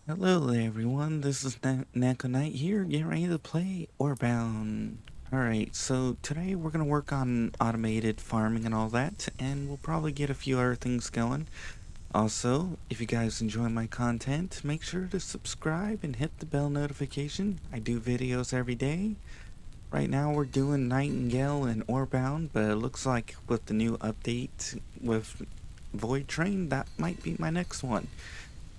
Hello there, everyone. This is Neko Knight here, getting ready to play Orebound. Alright, so today we're going to work on automated farming and all that, and we'll probably get a few other things going. Also, if you guys enjoy my content, make sure to subscribe and hit the bell notification. I do videos every day. Right now we're doing Nightingale and Orebound, but it looks like with the new update with Void Train, that might be my next one.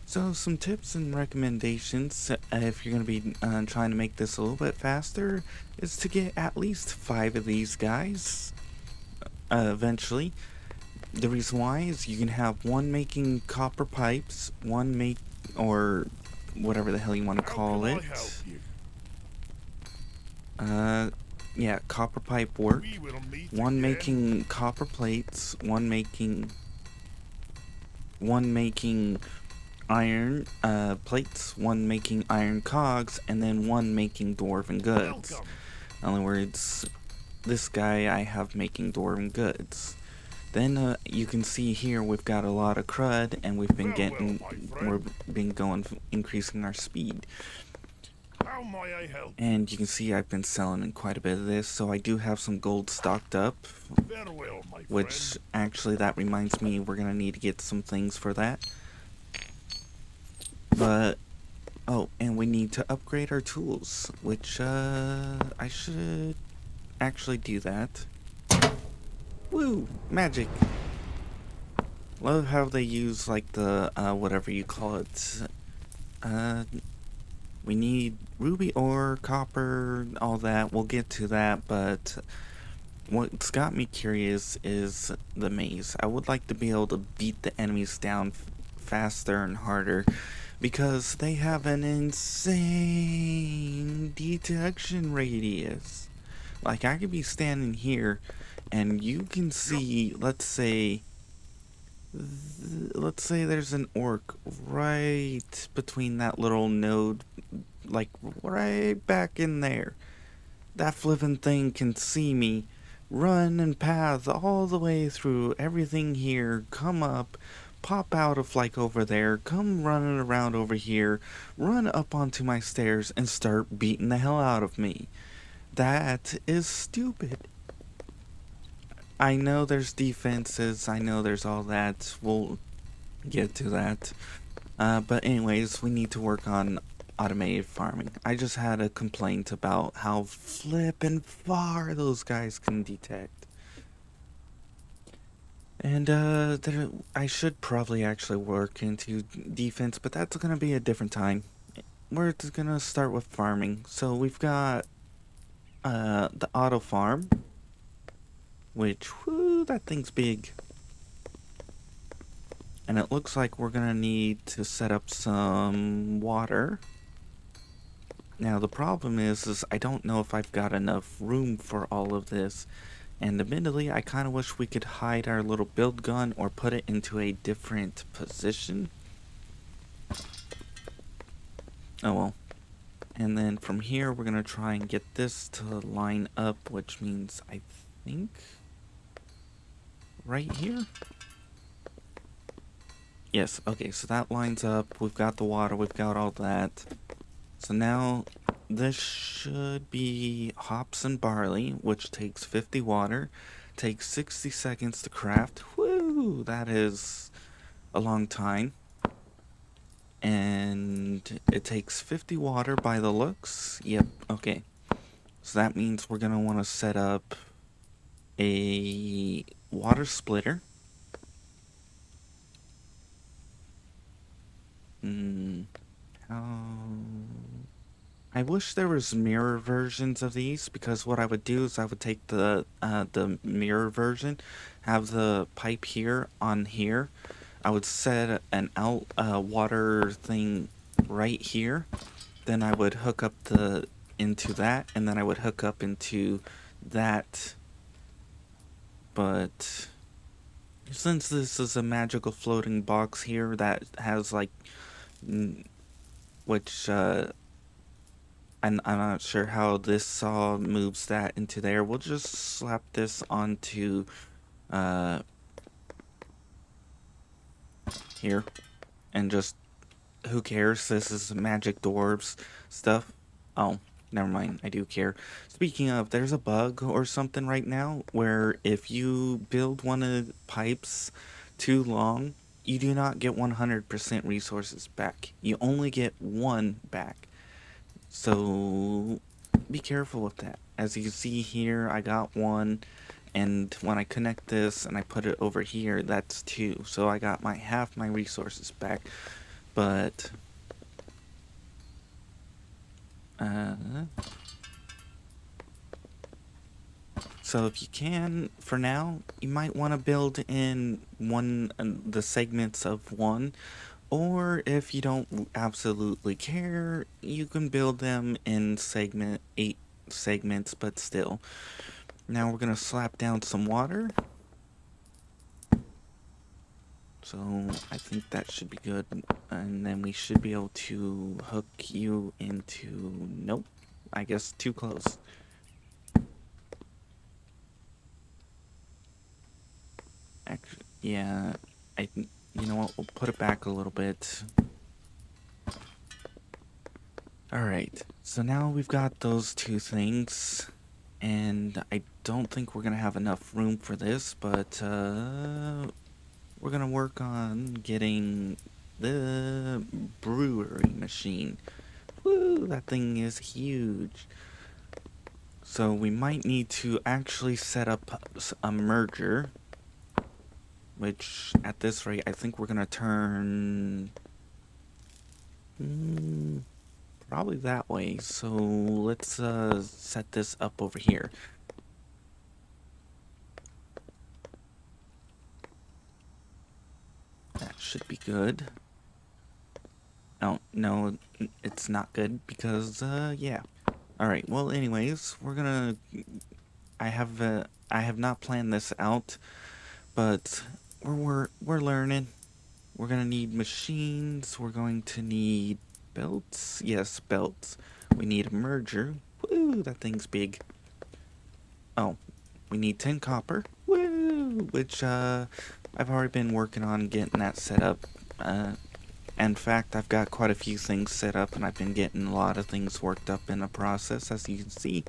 So some tips and recommendations if you're going to be trying to make this a little bit faster is to get at least 5 of these guys eventually. The reason why is you can have one making copper pipes, one make or whatever the hell you want to call it. Uh yeah, copper pipe work. One making copper plates, one making iron plates, one making iron cogs, and then one making dwarven goods. In other words, this guy I have making dwarven goods. Then you can see here we've got a lot of crud, and we've been increasing our speed. How may I help? And you can see I've been selling quite a bit of this, so I do have some gold stocked up. Farewell, my Which friend. actually that reminds me we're gonna need to get some things for that. But oh, and we need to upgrade our tools, which I should actually do that. Woo! Magic! Love how they use like the whatever you call it. Uh we need ruby ore, copper, all that. We'll get to that, but what's got me curious is the maze. I would like to be able to beat the enemies down faster and harder because they have an insane detection radius. Like, I could be standing here and you can see, let's say there's an orc right between that little node, like right back in there. That flippin' thing can see me run and path all the way through everything here, come up, pop out of like over there, come running around over here, run up onto my stairs and start beating the hell out of me. That is stupid. I know there's defenses, I know there's all that, we'll get to that. But anyways, we need to work on automated farming. I just had a complaint about how flippin' far those guys can detect. And I should probably actually work into defense, but that's gonna be a different time. We're just gonna start with farming. So we've got the auto farm, which, whoo, that thing's big. And it looks like we're gonna need to set up some water. Now the problem is I don't know if I've got enough room for all of this. And admittedly, I kind of wish we could hide our little build gun or put it into a different position. Oh well. And then from here, we're going to try and get this to line up, which means I think right here. Yes, okay, so that lines up. We've got the water, we've got all that. So now this should be hops and barley, which takes 50 water, takes 60 seconds to craft. Woo! That is a long time. And it takes 50 water by the looks. Yep, okay. So that means we're going to want to set up a water splitter. I wish there was mirror versions of these, because what I would do is I would take the mirror version, have the pipe here on here. I would set an water thing right here. Then I would hook up into that, and then I would hook up into that. But since this is a magical floating box here that has like, which I'm not sure how this saw moves that into there. We'll just slap this onto here and just who cares? This is magic dwarves stuff. Oh, never mind. I do care. Speaking of, there's a bug or something right now where if you build one of the pipes too long, you do not get 100% resources back. You only get one back. So be careful with that. As you can see here, I got one, and when I connect this and I put it over here, that's two. So I got my half my resources back. But so if you can, for now, you might want to build in one the segments of one, or if you don't absolutely care, you can build them in 8 segments, but still. Now we're gonna slap down some water. So I think that should be good, and then we should be able to hook you into, nope, I guess too close. Actually, yeah, you know what, we'll put it back a little bit. Alright, so now we've got those two things, and I don't think we're gonna have enough room for this, but we're gonna work on getting the brewery machine. Woo, that thing is huge. So we might need to actually set up a merger, which at this rate I think we're gonna turn probably that way. So let's set this up over here. That should be good. Oh, no, it's not good because, yeah. Alright, well, anyways, I have not planned this out, but we're learning. We're gonna need machines, we're going to need belts. Yes, belts. We need a merger. Woo, that thing's big. Oh, we need 10 copper. Woo, which, I've already been working on getting that set up. In fact, I've got quite a few things set up, and I've been getting a lot of things worked up in the process, as you can see.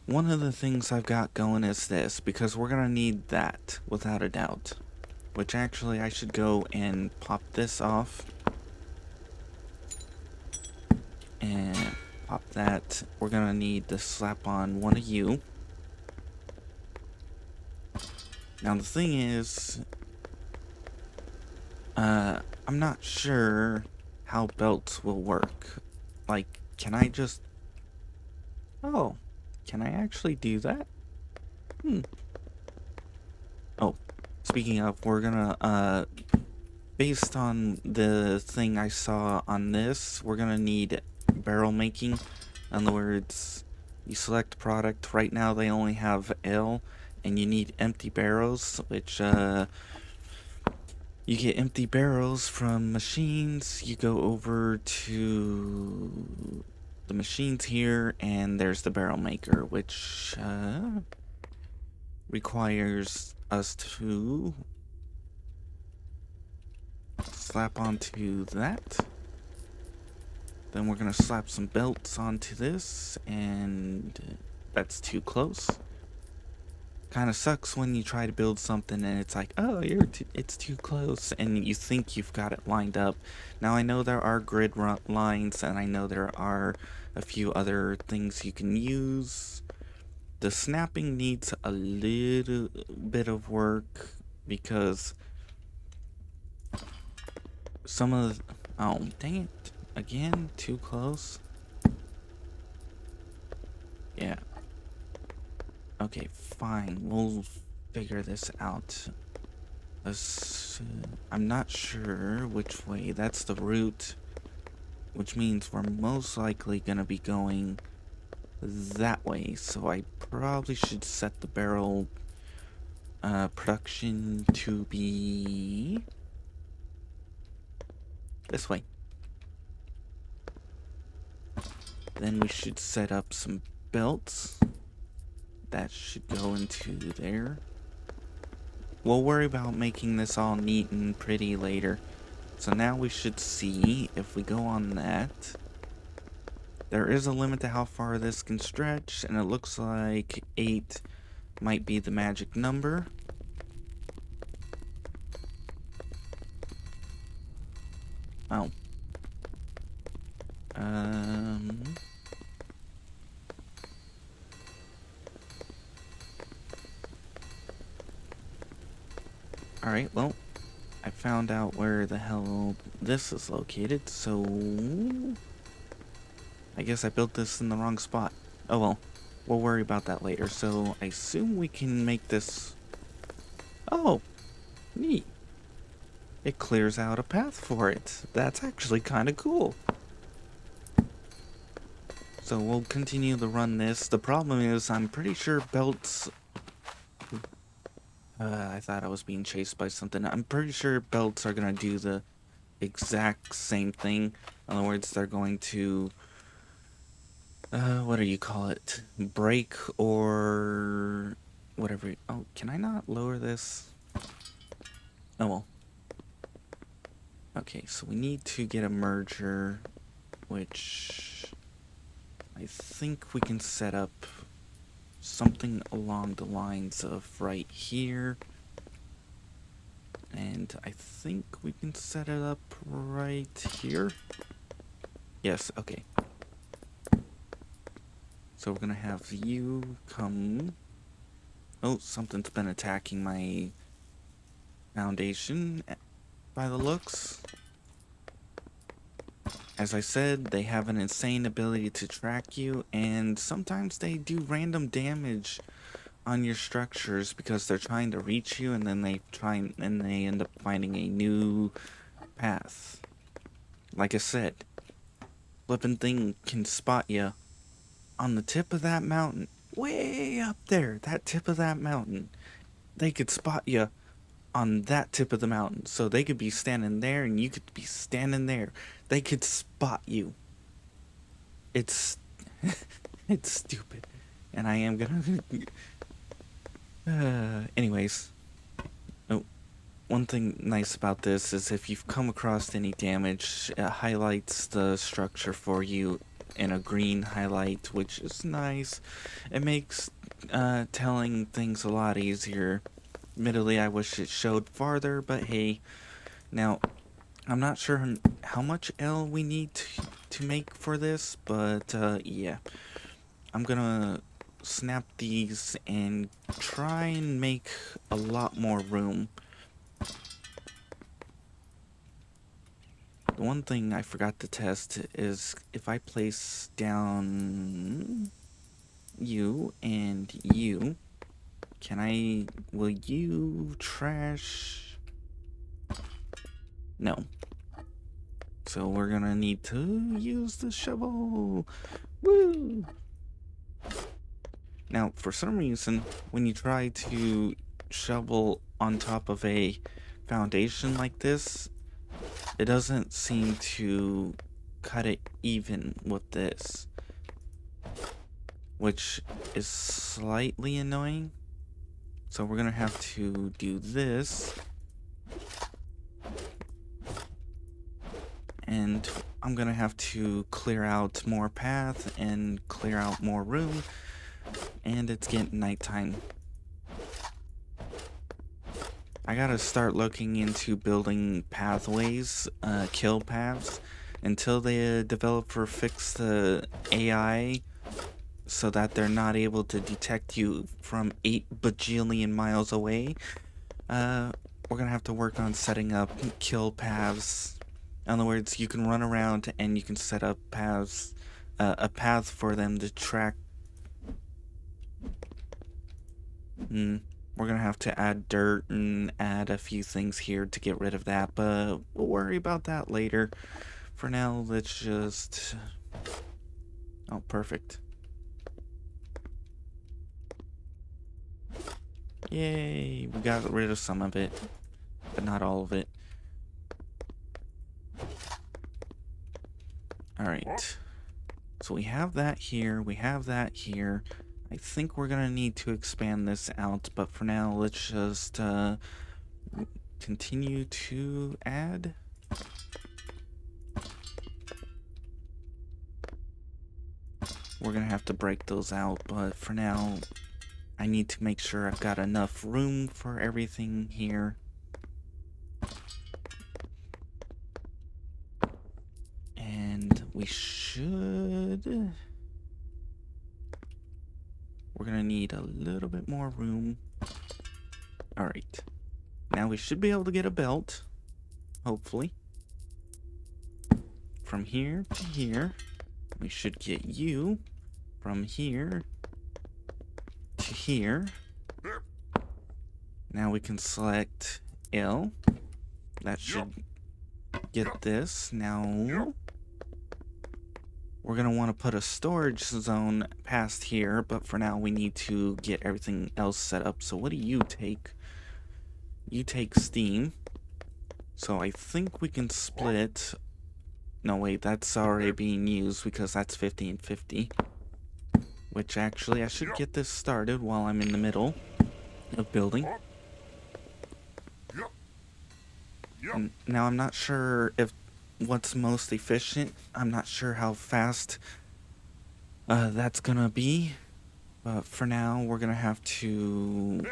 One of the things I've got going is this, because we're gonna need that, without a doubt. Which actually, I should go and pop this off. And pop that. We're gonna need to slap on one of you. Now the thing is, I'm not sure how belts will work. Like, can I just... Oh, can I actually do that? Oh, speaking of, we're gonna, based on the thing I saw on this, we're gonna need barrel making. In other words, you select product. Right now they only have L, and you need empty barrels, which, you get empty barrels from machines. You go over to the machines here, and there's the barrel maker, which requires us to slap onto that. Then we're gonna slap some belts onto this, and that's too close. Kind of sucks when you try to build something and it's like, oh, it's too close, and you think you've got it lined up. Now I know there are grid lines, and I know there are a few other things you can use. The snapping needs a little bit of work because some of the, oh, dang it, again, too close. Yeah. Okay, fine. We'll figure this out. I'm not sure which way. That's the route, which means we're most likely gonna be going that way. So I probably should set the barrel production to be this way. Then we should set up some belts. That should go into there. We'll worry about making this all neat and pretty later. So now we should see if we go on that. There is a limit to how far this can stretch, and it looks like 8 might be the magic number. Oh. Alright, well, I found out where the hell this is located, so I guess I built this in the wrong spot. Oh well, we'll worry about that later. So I assume we can make this... Oh, neat. It clears out a path for it. That's actually kind of cool. So we'll continue to run this. The problem is I'm pretty sure belts... I thought I was being chased by something. I'm pretty sure belts are going to do the exact same thing. In other words, they're going to... what do you call it? Break or... whatever. Oh, can I not lower this? Oh well. Okay, so we need to get a merger, which I think we can set up something along the lines of right here. And I think we can set it up right here. Yes, okay. So we're gonna have you come... Oh, something's been attacking my foundation by the looks. As I said, they have an insane ability to track you, and sometimes they do random damage on your structures because they're trying to reach you, and then they end up finding a new path. Like I said, flippin' thing can spot you on the tip of that mountain, way up there, that tip of that mountain. They could spot you on that tip of the mountain. So they could be standing there and you could be standing there. They could spot you. It's it's stupid. And I am gonna anyways. Oh, one thing nice about this is if you've come across any damage, it highlights the structure for you in a green highlight, which is nice. It makes telling things a lot easier. Admittedly, I wish it showed farther, but hey. Now, I'm not sure how much L we need to make for this, but yeah. I'm gonna snap these and try and make a lot more room. The one thing I forgot to test is if I place down you and you, will you trash? No. So we're gonna need to use the shovel. Woo! Now, for some reason, when you try to shovel on top of a foundation like this, it doesn't seem to cut it even with this, which is slightly annoying. So we're gonna have to do this. And I'm gonna have to clear out more path and clear out more room. And it's getting nighttime. I gotta start looking into building pathways, kill paths, until the developer fix the AI so that they're not able to detect you from 8 bajillion miles away. We're gonna have to work on setting up kill paths. In other words, you can run around and you can set up paths, a path for them to track. We're gonna have to add dirt and add a few things here to get rid of that, but we'll worry about that later. For now, let's just... Oh, perfect. Yay, we got rid of some of it, but not all of it. Alright, so we have that here, we have that here. I think we're gonna need to expand this out, but for now, let's just continue to add. We're gonna have to break those out, but for now, I need to make sure I've got enough room for everything here. And we should... We're gonna need a little bit more room. Alright. Now we should be able to get a belt. Hopefully. From here to here. We should get you from here to here. Now we can select L. That should get this. Now we're going to want to put a storage zone past here, but for now we need to get everything else set up. So what do you take? You take steam. So I think we can split. No, wait, that's already being used because that's 50 and 50. Which actually I should get this started while I'm in the middle of building. And now I'm not sure if what's most efficient. I'm not sure how fast that's gonna be. But for now, we're gonna have to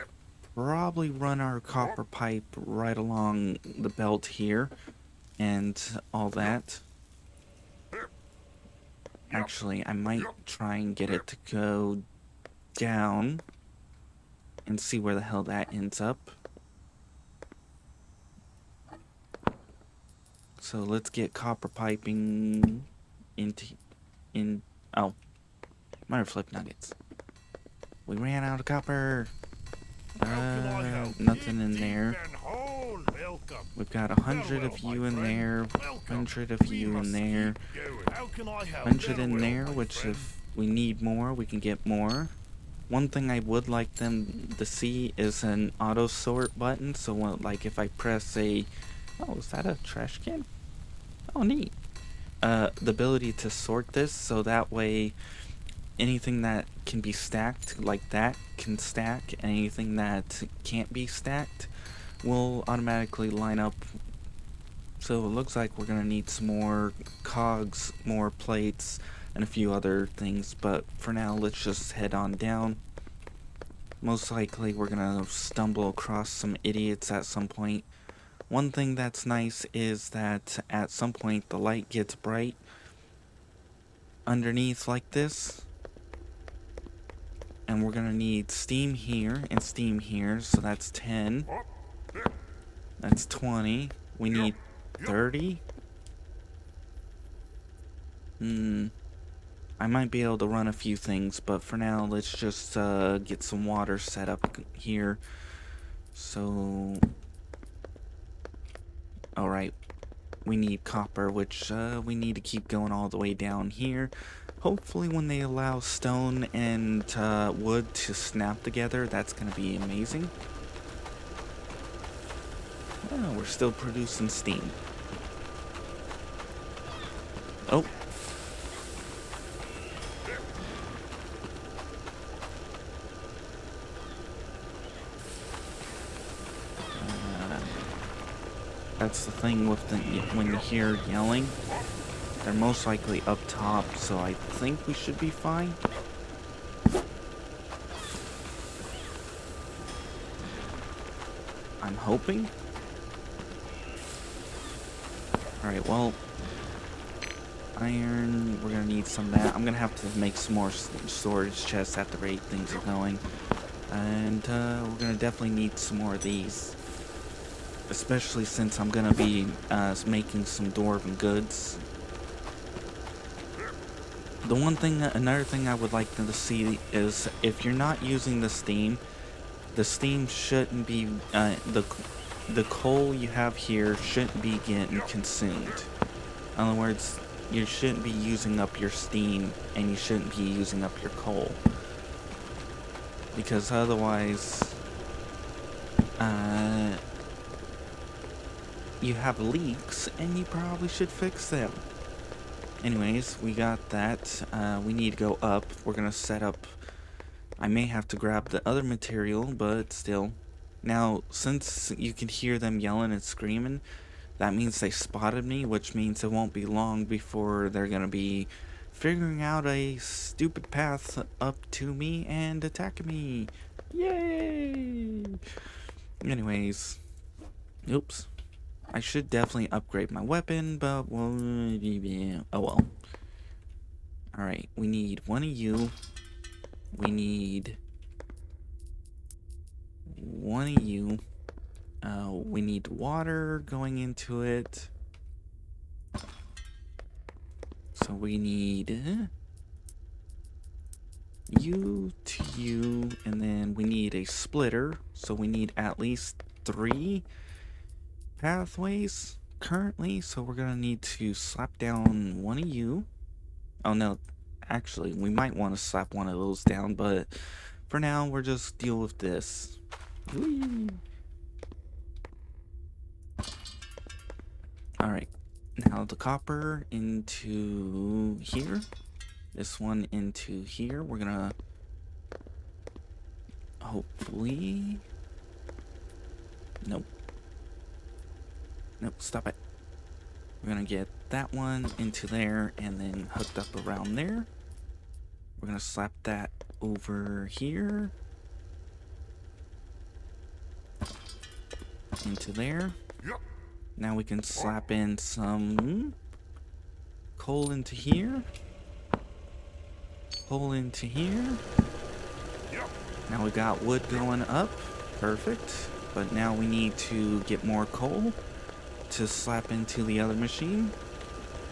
probably run our copper pipe right along the belt here and all that. Actually, I might try and get it to go down and see where the hell that ends up. So let's get copper piping oh, minor flip nuggets. We ran out of copper. Nothing in there. We've got 100 of you in there, 100 of you in there, 100 in there, which if we need more, we can get more. One thing I would like them to see is an auto sort button, so like if I press a... Oh, is that a trash can? Oh, neat. The ability to sort this, so that way anything that can be stacked like that can stack, and anything that can't be stacked will automatically line up. So it looks like we're gonna need some more cogs, more plates, and a few other things, but for now let's just head on down. Most likely we're gonna stumble across some idiots at some point. One thing that's nice is that at some point the light gets bright underneath like this. And we're gonna need steam here and steam here, so that's 10. That's 20. We need 30. I might be able to run a few things, but for now, let's just get some water set up here. So, alright, we need copper, which we need to keep going all the way down here. Hopefully when they allow stone and wood to snap together, that's going to be amazing. Oh, we're still producing steam. Oh. That's the thing with when you hear yelling. They're most likely up top, so I think we should be fine. I'm hoping. Alright, well, iron, we're gonna need some of that. I'm gonna have to make some more storage chests at the rate things are going. And we're gonna definitely need some more of these. Especially since I'm gonna be making some dwarven goods. Another thing I would like them to see is if you're not using the steam shouldn't be, the coal you have here shouldn't be getting consumed. In other words, you shouldn't be using up your steam and you shouldn't be using up your coal. Because otherwise, you have leaks and you probably should fix them. Anyways, we got that. We need to go up. We're gonna set up... I may have to grab the other material, but still. Now, since you can hear them yelling and screaming, That means they spotted me, which means it won't be long before they're gonna be figuring out a stupid path up to me and attacking me. Yay! Anyways, oops. I should definitely upgrade my weapon, but well, oh well. Alright, we need one of you. We need one of you. We need water going into it. So we need you to you, and then we need a splitter. So we need at least 3 pathways currently. So we're gonna need to slap down one of you. Oh no, actually, we might want to slap one of those down, but for now, we're just deal with this. Whee! Alright, now the copper into here. This one into here. We're gonna hopefully... Nope. Nope, stop it. We're gonna get that one into there and then hooked up around there. We're gonna slap that over here. Into there. Yep. Now we can slap in some coal into here. Coal into here. Yep. Now we got wood going up. Perfect. But now we need to get more coal to slap into the other machine.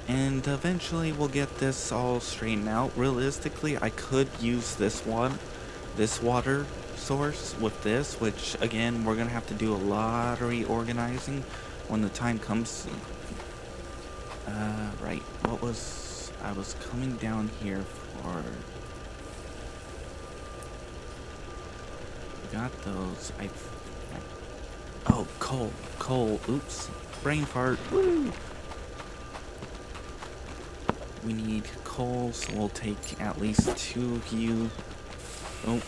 And eventually we'll get this all straightened out. Realistically, I could use this water source with this, which again, we're gonna have to do a lot of reorganizing when the time comes. Right, I was coming down here for... Got those, oh, coal, oops, brain fart, woo! We need coal, so we'll take at least 2 of you. Oh,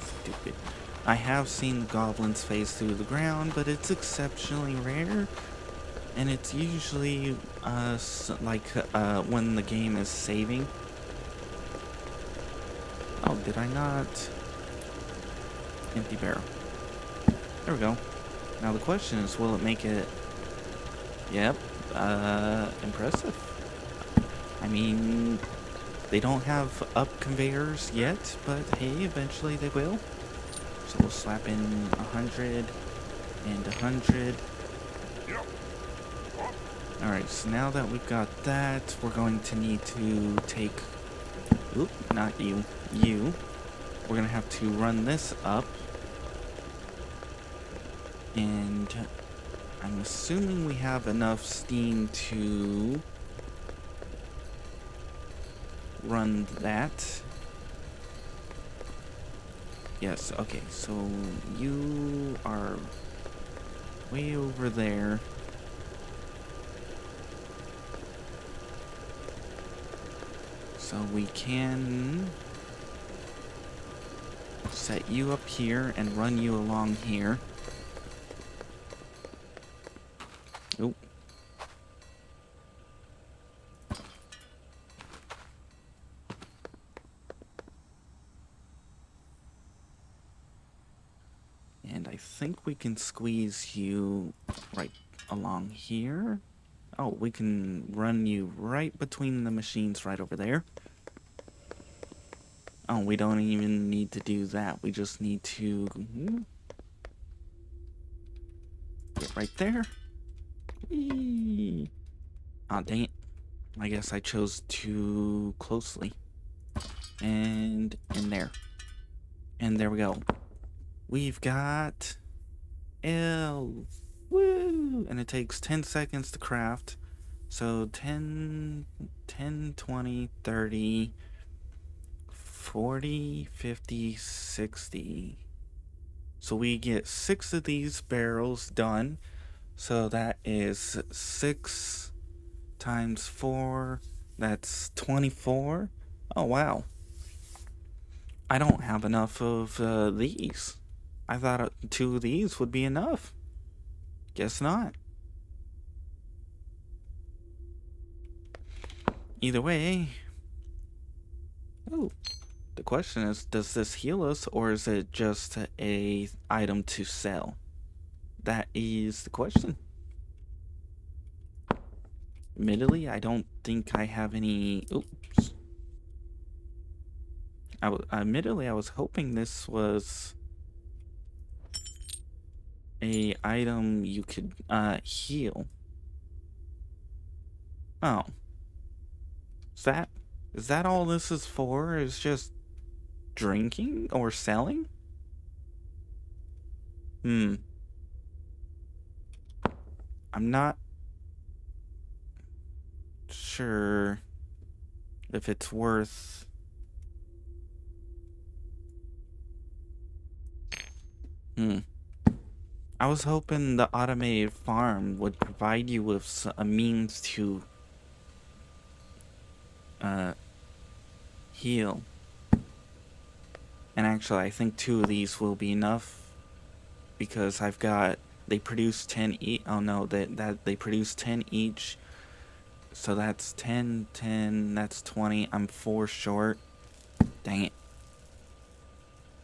stupid. I have seen goblins phase through the ground, but it's exceptionally rare. And it's usually, when the game is saving. Oh, did I not? Empty barrel. There we go. Now the question is, will it make it... Yep, impressive. I mean, they don't have up conveyors yet, but hey, eventually they will. So we'll slap in 100 and 100. Yep. Alright, so now that we've got that, we're going to need to take... Oop, not you. You. We're going to have to run this up. And I'm assuming we have enough steam to run that. Yes, okay, so you are way over there. So we can set you up here and run you along here. Oop. And I think we can squeeze you right along here. Oh, we can run you right between the machines right over there. Oh, we don't even need to do that. We just need to get right there. Whee! Aw, dang it. I guess I chose too closely. And in there. And there we go. We've got L. Woo! And it takes 10 seconds to craft. So 10, 20, 30, 40, 50, 60. So we get 6 of these barrels done. So that is 6 times 4. That's 24. Oh, wow. I don't have enough of these. I thought 2 of these would be enough. Guess not. Either way, oh, the question is, does this heal us or is it just a item to sell? That is the question. Admittedly, I don't think I have any. Oops. Admittedly, I was hoping this was a item you could heal. Oh, is that all this is for? Is just drinking or selling? Hmm. I'm not sure if it's worth. Hmm. I was hoping the automated farm would provide you with a means to heal. And actually, I think 2 of these will be enough because they produce 10 each. Oh no, that they produce 10 each. So that's 10, 10, that's 20. I'm 4 short. Dang it.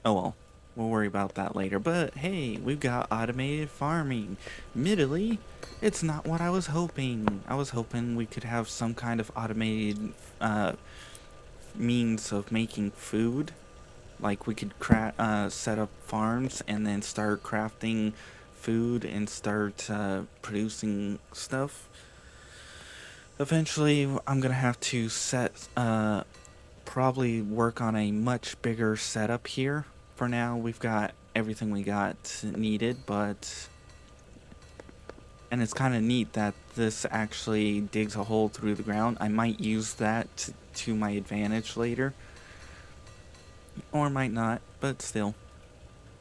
Oh well. We'll worry about that later. But hey, we've got automated farming. Admittedly, it's not what I was hoping. I was hoping we could have some kind of automated means of making food. Like we could set up farms and then start crafting food and start producing stuff. Eventually, I'm gonna have to probably work on a much bigger setup here. For now, we've got everything we got needed, and it's kind of neat that this actually digs a hole through the ground. I might use that to my advantage later, or might not, but still.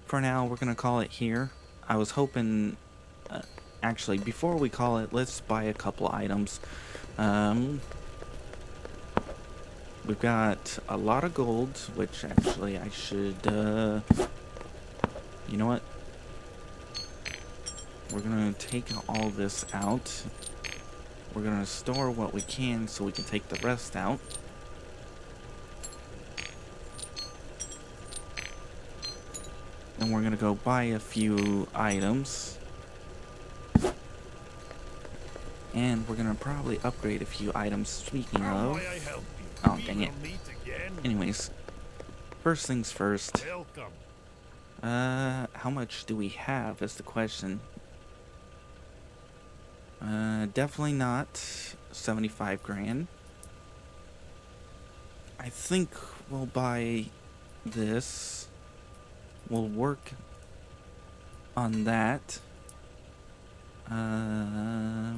For now, we're gonna call it here. I was hoping, actually, before we call it, let's buy a couple items. We've got a lot of gold, which actually I should, you know what? We're gonna take all this out. We're gonna store what we can so we can take the rest out. And we're gonna go buy a few items. And we're gonna probably upgrade a few items. Speaking How of... may I help you? Oh, We dang it. will meet again. Anyways, first things first. Welcome. How much do we have is the question. Definitely not 75 grand. I think we'll buy this. We'll work on that. I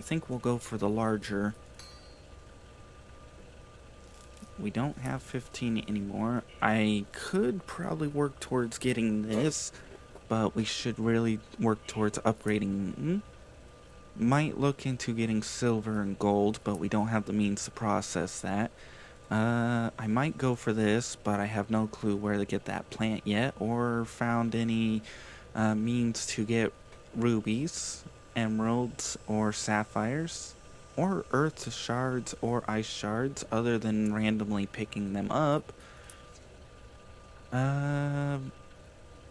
think we'll go for the larger. We don't have 15 anymore. I could probably work towards getting this, but we should really work towards upgrading. Might look into getting silver and gold, but we don't have the means to process that. I might go for this, but I have no clue where to get that plant yet, or found any means to get rubies, emeralds, or sapphires, or earth shards or ice shards, other than randomly picking them up.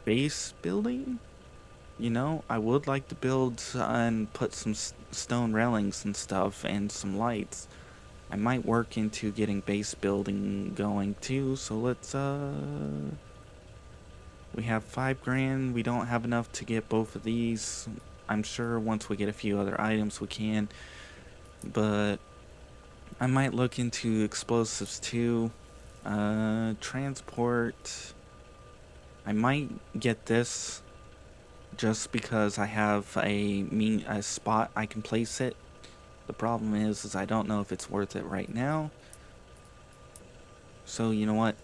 Base building? You know, I would like to build and put some stone railings and stuff and some lights. I might work into getting base building going too, so let's, we have 5 grand. We don't have enough to get both of these. I'm sure once we get a few other items we can, but I might look into explosives too. Transport. I might get this just because I have a spot I can place it. The problem is I don't know if it's worth it right now. So you know what?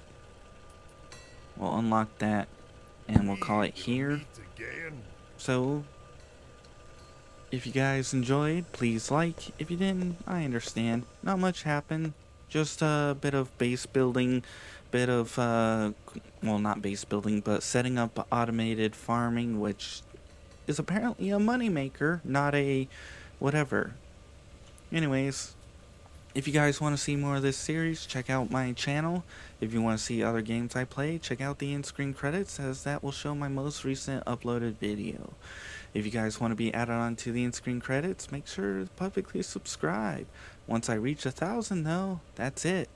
We'll unlock that and we'll call it here. Meet again. So if you guys enjoyed, please like. If you didn't, I understand. Not much happened. Just a bit of base building, bit of well, not base building, but setting up automated farming, which is apparently a moneymaker, not a whatever. Anyways, if you guys want to see more of this series, check out my channel. If you want to see other games I play, check out the in-screen credits, as that will show my most recent uploaded video. If you guys want to be added on to the in-screen credits, make sure to publicly subscribe. Once I reach 1,000 though, that's it.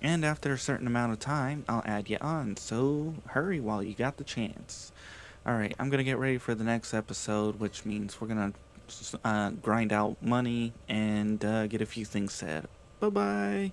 And after a certain amount of time, I'll add you on, so hurry while you got the chance. Alright, I'm gonna get ready for the next episode, which means we're gonna grind out money and get a few things set. Bye bye.